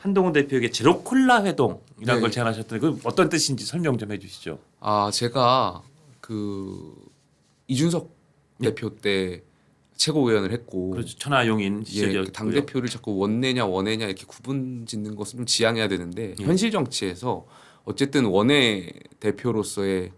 한동훈 대표에게 제로 콜라 회동이라는 네. 걸 제안하셨던데 그 어떤 뜻인지 설명 좀 해주시죠. 아 제가 그 이준석 네. 대표 때 최고위원을 했고 그렇죠. 천하용인 시절이었고요. 당 대표를 자꾸 원내냐 원외냐 이렇게 구분짓는 것은 좀 지양해야 되는데 예. 현실 정치에서 어쨌든 원내 대표로서의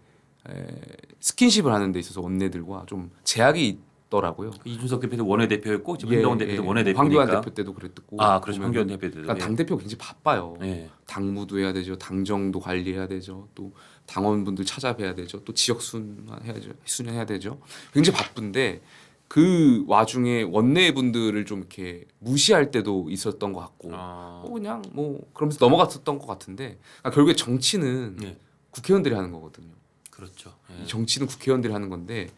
스킨십을 하는 데 있어서 원내들과 좀 제약이 있더라고요. 이준석 대표도 원내대표였고 지금 예, 한동훈 대표도 예. 원내대표니까. 황교안 대표 때도 그랬고. 아 그렇죠. 보면은 황교안 대표 때도. 그러니까 당 대표가 굉장히 바빠요. 예. 당무도 해야 되죠, 당정도 관리해야 되죠, 또 당원분들 찾아뵈야 되죠, 또 지역 순회해야 되죠. 굉장히 바쁜데 그 와중에 원내분들을 좀 이렇게 무시할 때도 있었던 것 같고, 그냥 뭐 그러면서 넘어갔었던 것 같은데 그러니까 결국에 정치는 예. 국회의원들이 하는 거거든요. 그렇죠. 이 예. 정치는 국회의원들이 하는 건데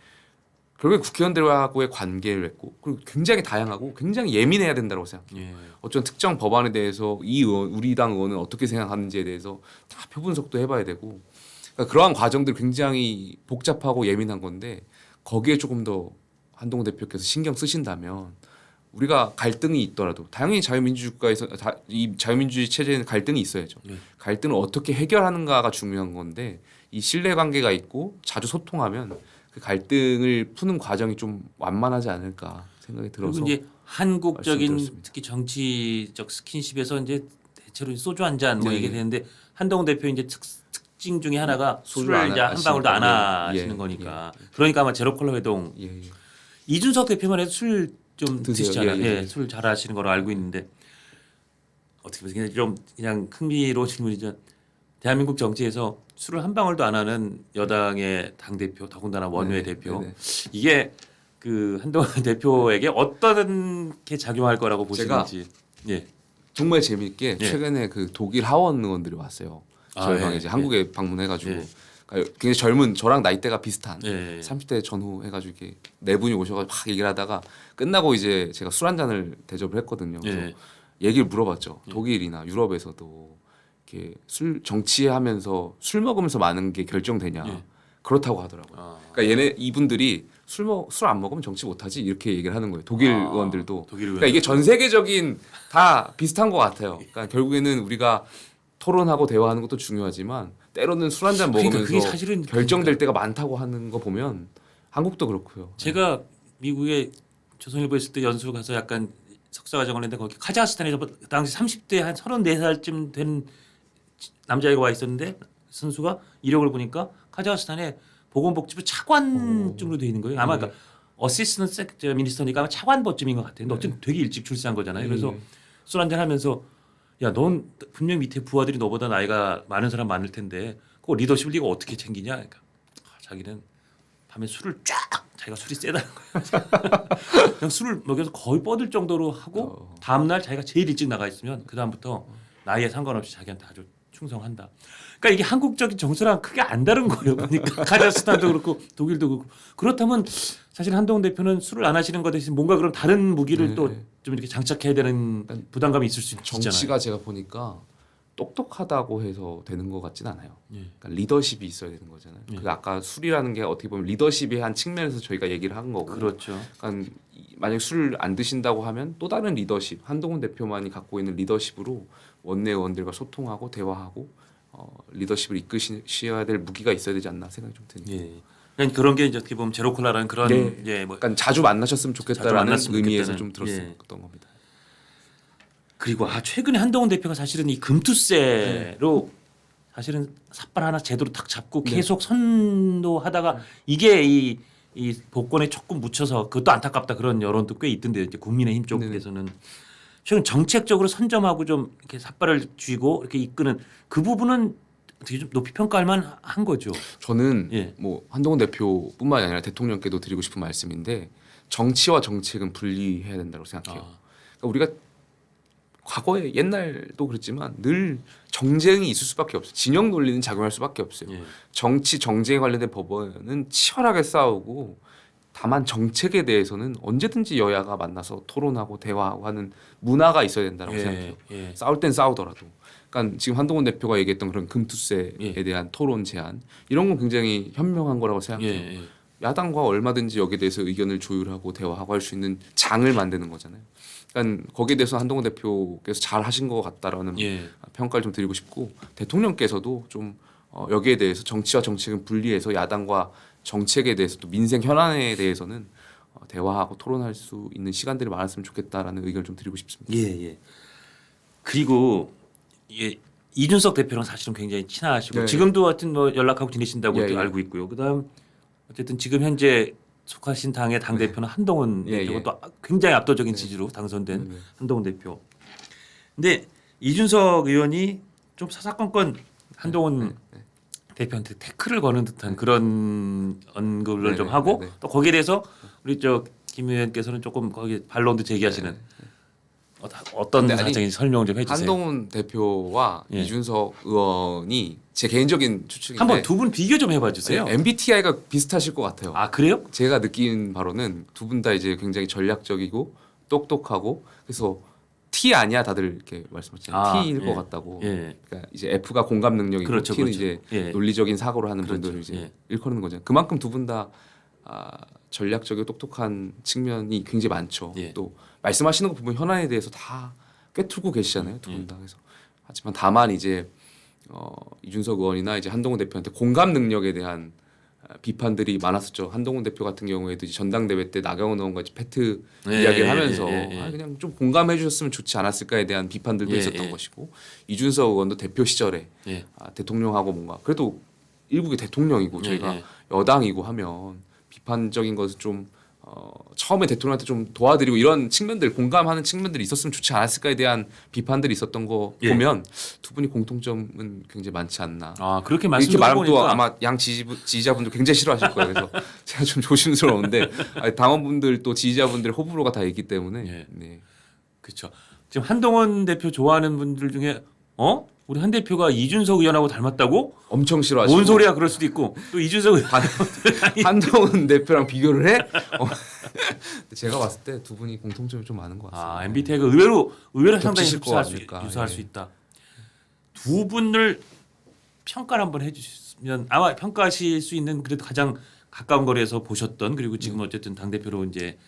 결국에 국회의원들하고의 관계를 맺고 그리고 굉장히 다양하고 굉장히 예민해야 된다고 생각해요. 예. 어떤 특정 법안에 대해서 이 의원, 우리 당 의원은 어떻게 생각하는지에 대해서 다 표분석도 해봐야 되고 그러니까 그러한 과정들이 굉장히 복잡하고 예민한 건데 거기에 조금 더 한동훈 대표께서 신경 쓰신다면 우리가 갈등이 있더라도 당연히 자유민주국가에서 이 자유민주주의 체제에는 갈등이 있어야죠. 예. 갈등을 어떻게 해결하는가가 중요한 건데 이 신뢰관계가 있고 자주 소통하면 그 갈등을 푸는 과정이 좀 완만하지 않을까 생각이 들어서 그리고 이제 한국적인 말씀드렸습니다. 특히 정치적 스킨십에서 이제 대체로 소주 한 잔 뭐 네. 이게 되는데 한동훈 대표 이제 특징 중에 하나가 소주를 술을 안 이제 한 방울도 안 하시니까. 하시는 예, 거니까 그러니까 아마 제로 콜라 회동 예, 예. 이준석 대표만 해도 술 좀 드세요. 드시잖아요. 예, 예. 예, 술 잘하시는 걸로 알고 있는데 어떻게 보면 그냥 흥미로운 질문이죠. 대한민국 정치에서 술을 한 방울도 안 하는 여당의 당 대표, 더군다나 원외 네, 대표 네, 네. 이게 그 한동훈 대표에게 어떻게 작용할 거라고 보시는지. 예. 정말 재미있게 예. 최근에 그 독일 하원 의원들이 왔어요. 저희 아, 방에 예, 이제 한국에 방문해가지고 예. 그러니까 굉장히 젊은 저랑 나이대가 비슷한 예. 30대 전후 해가지고 이렇게 네 분이 오셔가지고 막 얘기를 하다가 끝나고 이제 제가 술 한 잔을 대접을 했거든요. 그래서 예. 얘기를 물어봤죠. 독일이나 유럽에서도 이렇게 술 정치하면서 술 먹으면서 많은 게 결정되냐? 예. 그렇다고 하더라고요. 아. 그러니까 이분들이 술 안 먹으면 정치 못하지 이렇게 얘기를 하는 거예요. 독일 아, 의원들도. 독일 그러니까 이게 전 세계적인 다 비슷한 것 같아요. 그러니까 결국에는 우리가 토론하고 대화하는 것도 중요하지만 때로는 술 한 잔 그러니까 먹으면서 그게 사실은 결정될 때가 많다고 하는 거 보면 한국도 그렇고요. 제가 미국에 조선일보 있을 때 연수 가서 약간 석사과정을 했는데 거기 카자흐스탄에서 그 당시 30대 한 34살쯤 된 남자애가 와 있었는데 선수가 이력을 보니까 카자흐스탄에 보건복지부 차관쯤으로 돼 있는 거예요. 아마 네. 그러니까 어시스턴트 미니스터니까 아마 차관보쯤인 것 같아요. 근데 어쨌든 되게 일찍 출세한 거잖아요. 그래서 술 한잔 하면서 야, 넌 분명 밑에 부하들이 너보다 나이가 많은 사람 많을 텐데 그거 리더십을 네가 어떻게 챙기냐? 그러니까 자기는 밤에 술을 쫙 자기가 술이 세다는 거예요. 그냥 술을 먹여서 거의 뻗을 정도로 하고 다음 날 자기가 제일 일찍 나가 있으면 그 다음부터 나이에 상관없이 자기한테 아주 충성한다. 그러니까 이게 한국적인 정서랑 크게 안 다른 거예요. 그러니까 카자흐스탄도 그렇고 독일도 그렇고 그렇다면 사실 한동훈 대표는 술을 안 하시는 것 대신 뭔가 그런 다른 무기를 네. 또 좀 이렇게 장착해야 되는 부담감이 있을 수 있잖아요. 정치가 제가 보니까 똑똑하다고 해서 되는 것 같진 않아요. 예. 그러니까 리더십이 있어야 되는 거잖아요. 예. 그 아까 술이라는 게 어떻게 보면 리더십의 한 측면에서 저희가 얘기를 한 거고. 그렇죠. 그러니까 만약 술을 안 드신다고 하면 또 다른 리더십, 한동훈 대표만이 갖고 있는 리더십으로 원내 의원들과 소통하고 대화하고 리더십을 이끄셔야 될 무기가 있어야 되지 않나 생각이 좀 드네요. 예. 그러니까 그런 게 이제 어떻게 보면 제로콜라라는 그런 네. 예, 뭐 그러니까 자주 만나셨으면 자주 좋겠다라는 만났으면 의미에서 좋겠다는, 좀 들었던 예. 겁니다. 그리고 최근에 한동훈 대표가 사실은 이 금투세로 사실은 삿발 하나 제대로 탁 잡고 네. 계속 선도하다가 이게 이 복권에 조금 묻혀서 그것도 안타깝다 그런 여론도 꽤 있던데요. 이제 국민의힘 쪽에서는 최근 정책적으로 선점하고 좀 이렇게 삿발을 쥐고 이렇게 이끄는 그 부분은 어떻게 좀 높이 평가할 만한 거죠. 저는 예. 뭐 한동훈 대표뿐만이 아니라 대통령께도 드리고 싶은 말씀인데 정치와 정책은 분리해야 된다고 생각해요. 그러니까 우리가 과거에 옛날도 그랬지만 늘 정쟁이 있을 수밖에 없어요. 진영 논리는 작용할 수밖에 없어요. 예. 정치 정쟁에 관련된 법원은 치열하게 싸우고 다만 정책에 대해서는 언제든지 여야가 만나서 토론하고 대화하고 하는 문화가 있어야 된다고 생각해요. 예. 싸울 땐 싸우더라도. 그러니까 지금 한동훈 대표가 얘기했던 그런 금투세에 예. 대한 토론 제안 이런 건 굉장히 현명한 거라고 예. 생각해요. 예. 야당과 얼마든지 여기에 대해서 의견을 조율하고 대화하고 할 수 있는 장을 만드는 거잖아요. 그러니까 거기에 대해서 한동훈 대표께서 잘 하신 것 같다라는 예. 평가를 좀 드리고 싶고 대통령께서도 좀 여기에 대해서 정치와 정책은 분리해서 야당과 정책에 대해서 또 민생 현안에 대해서는 대화하고 토론할 수 있는 시간들이 많았으면 좋겠다라는 의견을 좀 드리고 싶습니다. 예, 예. 그리고 예, 이준석 대표랑 사실은 굉장히 친하시고 네. 지금도 하여튼 뭐 연락하고 지내신다고 예, 예. 알고 있고요. 그다음 어쨌든 지금 현재 속하신 당의 당 대표는 한동훈 예, 대표가 예. 또 굉장히 압도적인 지지로 당선된 네. 한동훈 대표. 근데 이준석 의원이 좀 사사건건 한동훈 대표한테 태클을 거는 듯한 그런 언급을 네, 좀 네, 하고 네, 네. 또 거기에 대해서 우리 김 의원께서는 조금 거기 반론도 제기하시는 어떤 근데 아니, 사정인지 설명 좀 해주세요. 한동훈 대표와 예. 이준석 의원이 제 개인적인 추측인데 한번 두 분 비교 좀 해봐 주세요. MBTI가 비슷하실 것 같아요. 아 그래요? 제가 느낀 바로는 두 분 다 이제 굉장히 전략적이고 똑똑하고 그래서 T 아니야 다들 이렇게 말씀하시잖아요. 아, T일 예. 것 같다고. 예. 그러니까 이제 F가 공감 능력이고 그렇죠, T는 그렇죠. 이제 예. 논리적인 사고를 하는 그렇죠. 분들을 이제 예. 일컬는 거죠. 그만큼 두 분 다 전략적이고 똑똑한 측면이 굉장히 많죠. 예. 또 말씀하시는 거 보면 현안에 대해서 다 꿰뚫고 계시잖아요. 두 분 예. 다. 그래서 하지만 다만 이제 이준석 의원이나 이제 한동훈 대표한테 공감 능력에 대한 비판들이 많았었죠. 한동훈 대표 같은 경우에도 이제 전당대회 때 나경원 의원과 이제 팩트 예, 이야기를 예, 하면서 예. 그냥 좀 공감해 주셨으면 좋지 않았을까에 대한 비판들도 예, 있었던 예. 것이고 이준석 의원도 대표 시절에 예. 대통령하고 뭔가 그래도 일국의 대통령이고 저희가 예. 여당이고 하면 비판적인 것을 좀 처음에 대통령한테 좀 도와드리고 이런 측면들 공감하는 측면들이 있었으면 좋지 않았을까에 대한 비판들이 있었던 거 예. 보면 두 분이 공통점은 굉장히 많지 않나. 아 그렇게 이렇게 말씀 말하면 또 보니까 아마 양 지지자분들 굉장히 싫어하실 거예요. 그래서 제가 좀 조심스러운데 당원분들 또 지지자분들 호불호가 다 있기 때문에 예. 네. 그렇죠. 지금 한동훈 대표 좋아하는 분들 중에 우리 한 대표가 이준석 의원하고 닮았다고? 엄청 싫어하시고 뭔 소리야 그럴 수도 있고 또 이준석 의원 한동훈 대표랑 비교를 해? 제가 봤을 때 두 분이 공통점이 좀 많은 것 같습니다. MBTI가 의외로 상당히 겹치실 것 같으니까. 유사할 예. 수 있다. 두 분을 평가를 한번 해주시면 아마 평가하실 수 있는 그래도 가장 가까운 거리에서 보셨던 그리고 지금 어쨌든 당 대표로 이제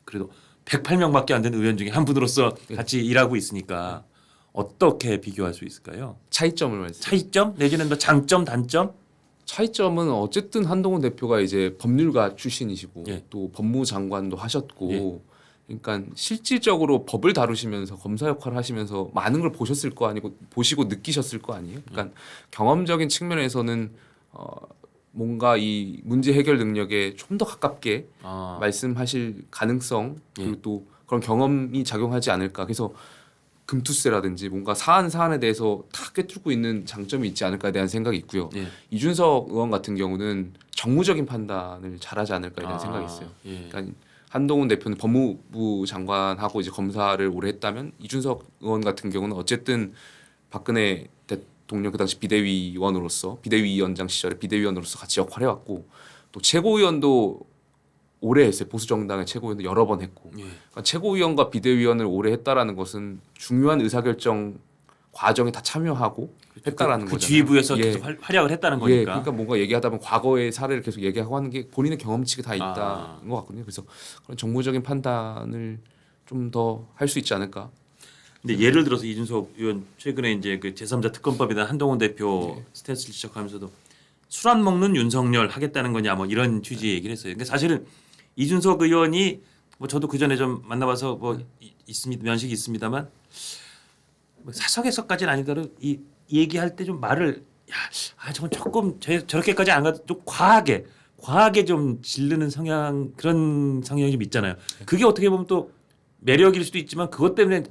그래도 108명밖에 안 되는 의원 중에 한 분으로서 같이 일하고 있으니까 어떻게 비교할 수 있을까요? 차이점을 말씀. 차이점 내지는 뭐 장점 단점? 차이점은 어쨌든 한동훈 대표가 이제 법률가 출신이시고 예. 또 법무장관도 하셨고 예. 그러니까 실질적으로 법을 다루시면서 검사 역할을 하시면서 많은 걸 보셨을 거 아니고 보시고 느끼셨을 거 아니에요. 그러니까 경험적인 측면에서는 뭔가 이 문제 해결 능력에 좀 더 가깝게 말씀하실 가능성 그리고 예. 또 그런 경험이 작용하지 않을까. 그래서 금투세라든지 뭔가 사안에 대해서 다 꿰뚫고 있는 장점이 있지 않을까에 대한 생각이 있고요. 예. 이준석 의원 같은 경우는 정무적인 판단을 잘하지 않을까에 대한 생각이 있어요. 예. 그러니까 한동훈 대표는 법무부 장관하고 이제 검사를 오래 했다면 이준석 의원 같은 경우는 어쨌든 박근혜 대통령 그 당시 비대위원장 시절에 비대위원으로서 같이 역할해왔고 또 최고위원도 오래 했어요. 보수 정당의 최고위원도 여러 번 했고 예. 그러니까 최고위원과 비대위원을 오래 했다라는 것은 중요한 의사결정 과정에 다 참여하고 했다라는 그 거잖아요. 지휘부에서 예. 계속 활약을 했다는 예, 거니까. 그러니까 뭔가 얘기하다 보면 과거의 사례를 계속 얘기하고 하는 게 본인의 경험치가 다 있다는 것 같거든요. 그래서 그런 정무적인 판단을 좀 더 할 수 있지 않을까. 근데 예를 들어서 이준석 의원 최근에 이제 그 제3자 특검법이나 한동훈 대표 네. 스탠스를 지적하면서도 술 안 먹는 윤석열 하겠다는 거냐 뭐 이런 취지의 얘기를 했어요. 근데 사실은 이준석 의원이 뭐 저도 그 전에 좀 만나봐서 뭐 있습니다 면식이 있습니다만 뭐 사석에서까지는 아니더라도 이 얘기할 때 좀 말을 저건 조금 저렇게까지 안 가도 좀 과하게 좀 지르는 그런 성향이 좀 있잖아요. 그게 어떻게 보면 또 매력일 수도 있지만 그것 때문에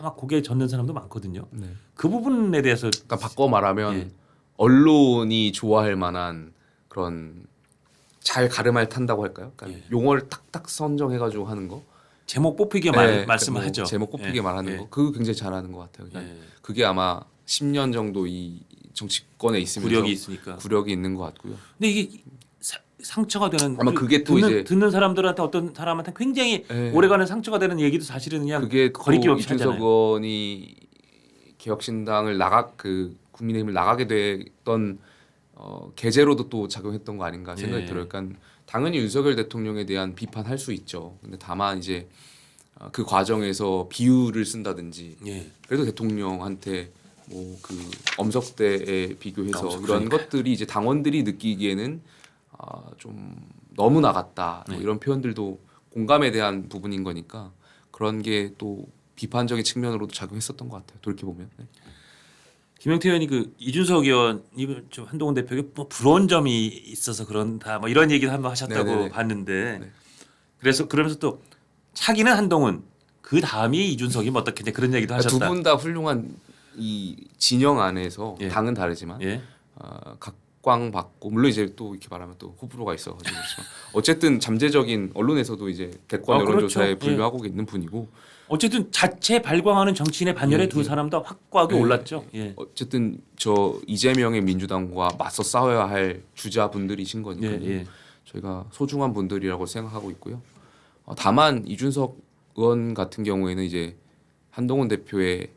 막 고개에 젓는 사람도 많거든요. 네. 그 부분에 대해서 그러니까 바꿔 말하면 예. 언론이 좋아할 만한 그런 잘 가름할 탄다고 할까요? 그러니까 예. 용어를 딱딱 선정해가지고 하는 거. 제목 뽑히게 네, 말씀을 뭐 하죠. 제목 꼽히게 예. 말하는 예. 거. 그거 굉장히 잘하는 것 같아요. 그러니까 예. 그게 아마 10년 정도 이 정치권에 있으면서 구력이 있으니까. 구력이 있는 것 같고요. 근데 이게 상처가 되는 아마 그게 또 이제 듣는 사람들한테 어떤 사람한테 굉장히 예. 오래가는 상처가 되는 얘기도 사실은 그냥 그게 거리낌 또 없이 이준석 하잖아요. 의원이 개혁신당을 국민의힘을 나가게 됐던 계제로도 또 작용했던 거 아닌가 생각이 예. 들어요. 그러니까 당연히 윤석열 대통령에 대한 비판할 수 있죠. 근데 다만 이제 그 과정에서 비유를 쓴다든지 예. 그래도 대통령한테 뭐 그 엄석대에 비교해서 엄석, 그런 그러니까. 것들이 이제 당원들이 느끼기에는 좀 너무 나갔다 뭐 네. 이런 표현들도 공감에 대한 부분인 거니까 그런 게 또 비판적인 측면으로도 작용했었던 것 같아요. 돌이켜 보면. 네. 김영태 의원이 그 이준석 의원이 좀 한동훈 대표에게 뭐 부러운 점이 있어서 그런다 뭐 이런 얘기를 한번 하셨다고 네네네. 봤는데 네. 그래서 그러면서 또 차기는 한동훈 그 다음이 이준석이 뭐 어떻게 그런 얘기도 하셨다. 두 분 다 훌륭한 이 진영 안에서 예. 당은 다르지만 예. 각광받고 물론 이제 또 이렇게 말하면 또 호불호가 있어가지고 그렇지만 어쨌든 잠재적인 언론에서도 이제 대권 여론조사에 그렇죠. 분류하고 있는 분이고 어쨌든 자체 발광하는 정치인의 반열에 예, 두 예. 사람 다 확고하게 예. 올랐죠. 예. 어쨌든 저 이재명의 민주당과 맞서 싸워야 할 주자분들이신 거니까요. 예, 예. 저희가 소중한 분들이라고 생각하고 있고요. 다만 이준석 의원 같은 경우에는 이제 한동훈 대표의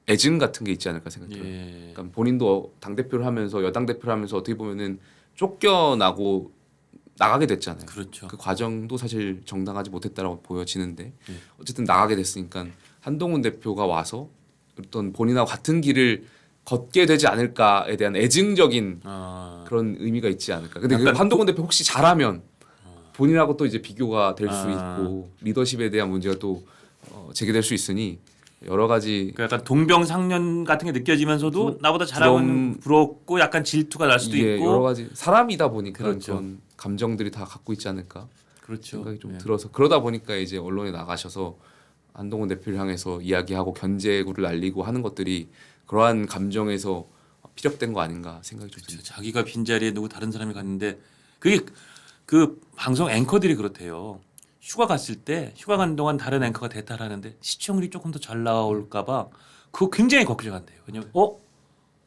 애증 같은 게 있지 않을까 생각해요. 예. 그러니까 본인도 당 대표를 하면서 여당 대표를 하면서 어떻게 보면은 쫓겨나고 나가게 됐잖아요. 그렇죠. 그 과정도 사실 정당하지 못했다라고 보여지는데 예. 어쨌든 나가게 됐으니까 한동훈 대표가 와서 어떤 본인하고 같은 길을 걷게 되지 않을까에 대한 애증적인 그런 의미가 있지 않을까. 근데 그 약간 한동훈 대표 혹시 잘하면 본인하고 또 이제 비교가 될 수 아. 있고 리더십에 대한 문제가 또 제기될 수 있으니 여러 가지 그 약간 동병상련 같은 게 느껴지면서도 나보다 잘하면 부럽고 약간 질투가 날 수도 이게 있고 여러 가지 사람이다 보니까 그렇죠. 그런 감정들이 다 갖고 있지 않을까 그렇죠. 생각이 좀 예. 들어서 그러다 보니까 이제 언론에 나가셔서 한동훈 대표를 향해서 이야기하고 견제구를 날리고 하는 것들이 그러한 감정에서 피력된 거 아닌가 생각이 좀 그렇죠. 듭니다. 자기가 빈자리에 누구 다른 사람이 갔는데 그게 그 방송 앵커들이 그렇대요. 휴가 갔을 때 휴가 간 동안 다른 앵커가 대타를 하는데 시청률이 조금 더 잘 나올까봐 그거 굉장히 걱정한대요. 왜냐면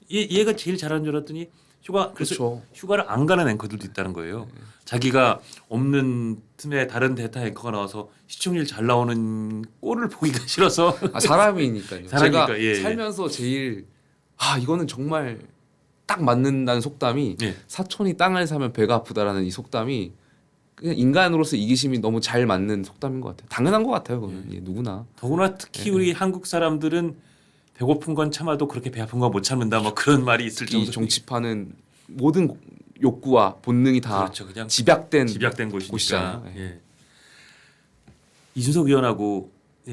얘가 제일 잘하는 줄 알았더니 그래서 그렇죠. 휴가를 안 가는 앵커들도 있다는 거예요. 자기가 없는 틈에 다른 대타 앵커가 나와서 시청률 잘 나오는 꼴을 보기가 싫어서 사람이니까요. 사람이니까, 제가 예, 예. 살면서 제일 이거는 정말 딱 맞는다는 속담이 예. 사촌이 땅을 사면 배가 아프다라는 이 속담이 그냥 인간으로서 이기심이 너무 잘 맞는 속담인 것 같아요. 당연한 것 같아요. 그거는 예, 누구나. 더구나 특히 우리 한국 사람들은 배고픈 건 참아도 그렇게 배 아픈 건 못 참는다 뭐 그런 말이 있을 이 정도. 정치판은 모든 욕구와 본능이 다 그렇죠. 그냥 집약된 곳이니까. 곳이잖아요. 예. 이준석 의원하고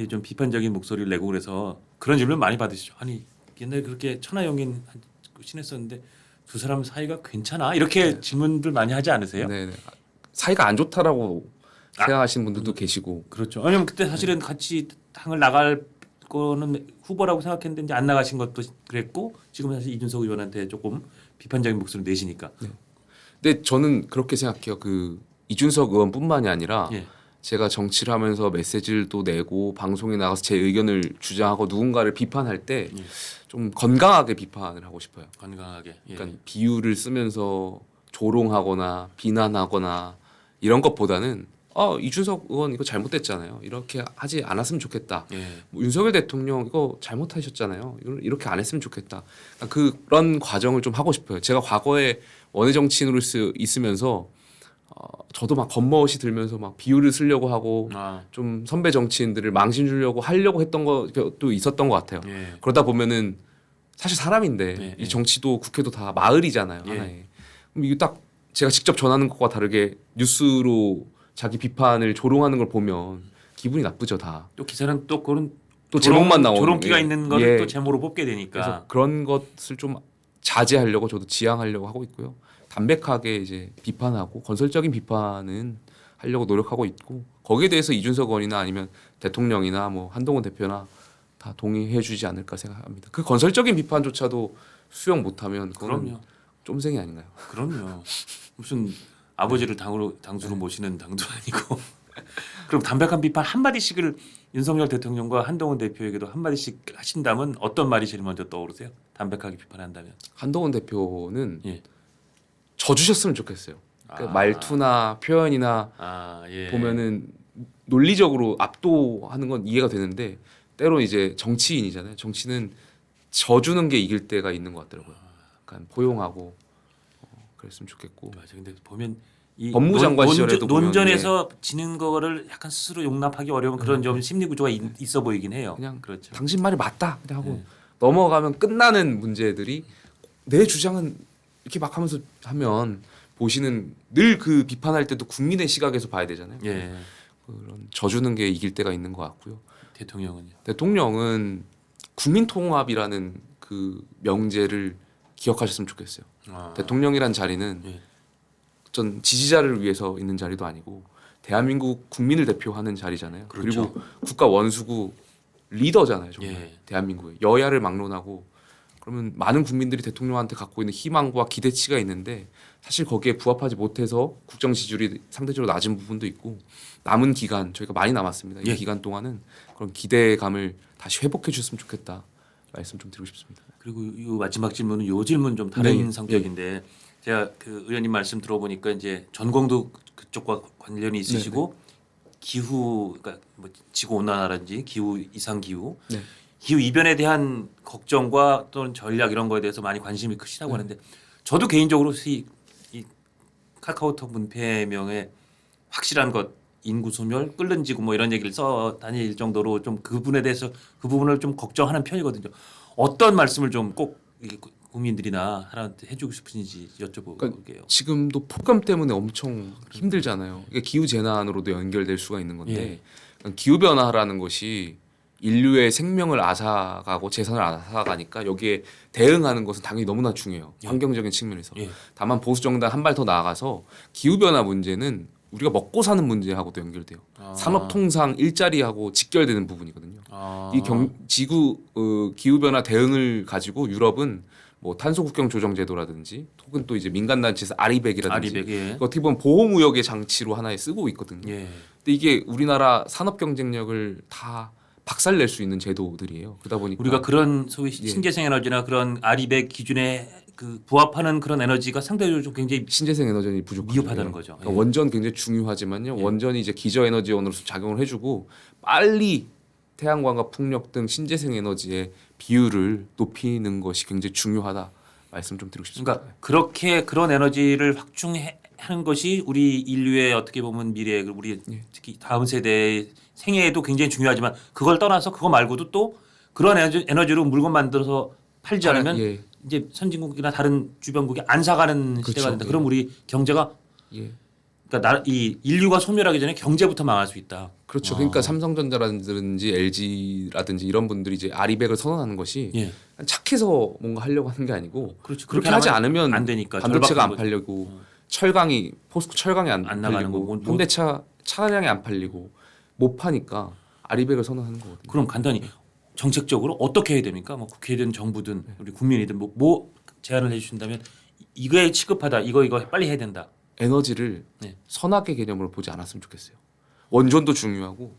좀 비판적인 목소리를 내고 그래서 그런 질문 많이 받으시죠. 아니 옛날에 그렇게 천하용인 친했었는데 두 사람 사이가 괜찮아? 이렇게 질문들 많이 하지 않으세요? 네, 네. 사이가 안 좋다라고 생각하시는 분들도 계시고 그렇죠. 왜냐면 그때 사실은 같이 당을 나갈 거는 후보라고 생각했는데 이제 안 나가신 것도 그랬고 지금 사실 이준석 의원한테 조금 비판적인 목소리를 내시니까. 근데 저는 그렇게 생각해요. 그 이준석 의원뿐만이 아니라 예. 제가 정치를 하면서 메시지를 또 내고 방송에 나가서 제 의견을 주장하고 누군가를 비판할 때 좀 건강하게 비판을 하고 싶어요. 건강하게. 예. 그러니까 비유를 쓰면서 조롱하거나 비난하거나 이런 것보다는 이준석 의원 이거 잘못됐잖아요. 이렇게 하지 않았으면 좋겠다. 예. 뭐 윤석열 대통령 이거 잘못하셨잖아요. 이렇게 안 했으면 좋겠다. 그런 과정을 좀 하고 싶어요. 제가 과거에 원외 정치인으로 있으면서 저도 막 겉멋이 들면서 막 비유를 쓰려고 하고 좀 선배 정치인들을 망신 주려고 하려고 했던 것도 있었던 것 같아요. 예. 그러다 보면은 사실 사람인데 예, 이 정치도 국회도 다 마을이잖아요. 예. 하나에. 그럼 이게 딱 제가 직접 전하는 것과 다르게 뉴스로 자기 비판을 조롱하는 걸 보면 기분이 나쁘죠 다. 또 기사는 또 그런 또 제목만 나오는 조롱기가 예. 있는 거를 예. 또 제목으로 뽑게 되니까. 그래서 그런 것을 좀 자제하려고 저도 지양하려고 하고 있고요. 담백하게 이제 비판하고 건설적인 비판은 하려고 노력하고 있고 거기에 대해서 이준석 의원이나 아니면 대통령이나 뭐 한동훈 대표나 다 동의해주지 않을까 생각합니다. 그 건설적인 비판조차도 수용 못하면 그건 그럼요. 쫌생이 아닌가요? 그럼요. 무슨 아버지를 당수로 모시는 당도 아니고. 그럼 담백한 비판 한 마디씩을 윤석열 대통령과 한동훈 대표에게도 한 마디씩 하신다면 어떤 말이 제일 먼저 떠오르세요? 담백하게 비판한다면. 한동훈 대표는 예. 져주셨으면 좋겠어요. 그 말투나 표현이나 예. 보면은 논리적으로 압도하는 건 이해가 되는데 때로 이제 정치인이잖아요. 정치는 져주는 게 이길 때가 있는 것 같더라고요. 약간 포용하고 그랬으면 좋겠고. 맞아. 근데 보면 이 법무장관 시절에도 보면, 논전에서 지는 거를 약간 스스로 용납하기 어려운 그런 좀 심리 구조가 있어 보이긴 해요. 그냥 그렇죠. 당신 말이 맞다 그냥 하고 네. 넘어가면 끝나는 문제들이 내 주장은 이렇게 막 하면서 하면 보시는 늘 그 비판할 때도 국민의 시각에서 봐야 되잖아요. 예. 그런 져주는 게 이길 때가 있는 것 같고요. 대통령은요. 대통령은 국민 통합이라는 그 명제를 기억하셨으면 좋겠어요. 아. 대통령이란 자리는 예. 전 지지자를 위해서 있는 자리도 아니고 대한민국 국민을 대표하는 자리잖아요. 그렇죠. 그리고 국가 원수고 리더잖아요. 정말 예. 대한민국의 여야를 막론하고 그러면 많은 국민들이 대통령한테 갖고 있는 희망과 기대치가 있는데 사실 거기에 부합하지 못해서 국정 지지율이 상대적으로 낮은 부분도 있고 남은 기간 저희가 많이 남았습니다. 이 예. 기간 동안은 그런 기대감을 다시 회복해 주셨으면 좋겠다 말씀 좀 드리고 싶습니다. 그리고 이 마지막 질문은 요 질문 좀 다른 네. 성격인데 제가 그 의원님 말씀 들어보니까 이제 전공도 그쪽과 관련이 있으시고 기후 그러니까 뭐 지구 온난화라든지 기후 이상 기후 네. 기후 이변에 대한 걱정과 또는 전략 이런 거에 대해서 많이 관심이 크시다고 하는데 저도 개인적으로 이 카카오톡 문패명에 확실한 것 인구 소멸 끓는 지구 뭐 이런 얘기를 써 다닐 정도로 좀 그 부분에 대해서 그 부분을 좀 걱정하는 편이거든요. 어떤 말씀을 좀 꼭 국민들이나 하나한테 해주고 싶으신지 여쭤볼게요. 그러니까 지금도 폭염 때문에 엄청 힘들잖아요. 이게 기후 재난으로도 연결될 수가 있는 건데 기후 변화라는 것이 인류의 생명을 앗아가고 재산을 앗아가니까 여기에 대응하는 것은 당연히 너무나 중요해요. 예. 환경적인 측면에서. 예. 다만 보수 정당 한 발 더 나아가서 기후 변화 문제는 우리가 먹고 사는 문제하고도 연결돼요. 아. 산업 통상 일자리하고 직결되는 부분이거든요. 아. 이 지구 기후 변화 대응을 가지고 유럽은 뭐 탄소 국경 조정 제도라든지 혹은 또 이제 민간 단체에서 아리백이라든지 아리백 예. 어떻게 보면 보호 무역의 장치로 하나에 쓰고 있거든요. 예. 근데 이게 우리나라 산업 경쟁력을 다 박살낼 수 있는 제도들이에요. 그러다 보니까 우리가 그런 소위 예. 신재생 에너지나 그런 아리백 기준에 그 부합하는 그런 에너지가 상대적으로 좀 굉장히 신재생 에너전이 부족하죠. 미흡하다는 거죠. 그러니까 예. 원전 굉장히 중요하지만요. 예. 원전이 이제 기저 에너지원으로서 작용을 해주고 빨리 태양광과 풍력 등 신재생 에너지의 비율을 높이는 것이 굉장히 중요하다. 말씀 좀 드리고 싶습니다. 그러니까 그렇게 그런 에너지를 확충하는 것이 우리 인류의 어떻게 보면 미래 우리 예. 특히 다음 세대의 생애에도 굉장히 중요하지만 그걸 떠나서 그거 말고도 또 그런 에너지로 물건 만들어서 팔지 않으면 예. 이제 선진국이나 다른 주변국이 안 사가는 그렇죠. 시대가 된다. 예. 그럼 우리 경제가 예. 그러니까 이 인류가 소멸하기 전에 경제부터 망할 수 있다. 그렇죠. 아. 그러니까 삼성전자라든지 LG라든지 이런 분들이 이제 아리백을 선언하는 것이 예. 착해서 뭔가 하려고 하는 게 아니고 그렇죠. 그렇게 하지 않으면 안 되니까 반도체가 안 절박한 팔리고 철강이 포스코 철강이 안 나가는 팔리고 거고, 현대차 차량이 안 팔리고 못 파니까 아리백을 선언하는 거거든요. 그럼 간단히 정책적으로 어떻게 해야 됩니까? 뭐 국회든 정부든 우리 국민이든 뭐 제안을 해주신다면 이거에 취급하다 이거 빨리 해야 된다. 에너지를 네. 선악의 개념으로 보지 않았으면 좋겠어요. 원전도 중요하고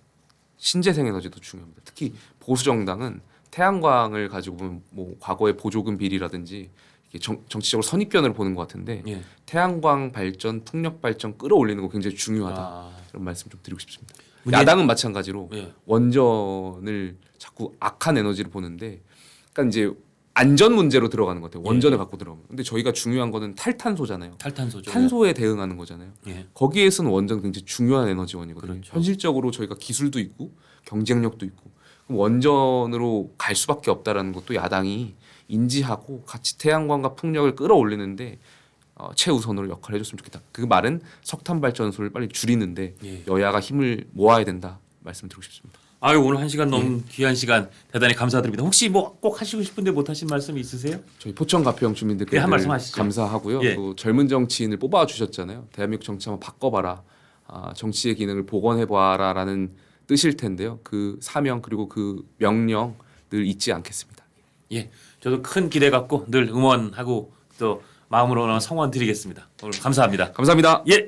신재생 에너지도 중요합니다. 특히 보수 정당은 태양광을 가지고 보면 뭐 과거의 보조금 비리라든지 이게 정치적으로 선입견을 보는 것 같은데 예. 태양광 발전, 풍력 발전 끌어올리는 거 굉장히 중요하다. 아, 이런 말씀 좀 드리고 싶습니다. 문제- 야당은 마찬가지로 예. 원전을 자꾸 악한 에너지를 보는데, 그러니까 이제 안전 문제로 들어가는 것 같아요. 원전을 갖고 들어가면. 근데 저희가 중요한 거는 탈탄소잖아요. 탈탄소죠. 탄소에 대응하는 거잖아요. 예. 거기에서는 원전 굉장히 중요한 에너지원이거든요. 그렇죠. 현실적으로 저희가 기술도 있고 경쟁력도 있고 그럼 원전으로 갈 수밖에 없다라는 것도 야당이 인지하고 같이 태양광과 풍력을 끌어올리는데 최우선으로 역할을 해줬으면 좋겠다. 그 말은 석탄 발전소를 빨리 줄이는데 예. 여야가 힘을 모아야 된다 말씀드리고 싶습니다. 아유 오늘 1시간 넘은 귀한 시간 대단히 감사드립니다. 혹시 뭐 꼭 하시고 싶은데 못 하신 말씀 있으세요? 저희 포천 가평 주민들께 예, 한 말씀 하시죠. 감사하고요. 예. 또 젊은 정치인을 뽑아 주셨잖아요. 대한민국 정치 한번 바꿔봐라. 정치의 기능을 복원해봐라라는 뜻일 텐데요. 그 사명 그리고 그 명령 늘 잊지 않겠습니다. 예. 저도 큰 기대 갖고 늘 응원하고 또 마음으로 성원 드리겠습니다. 오늘 감사합니다. 감사합니다. 예.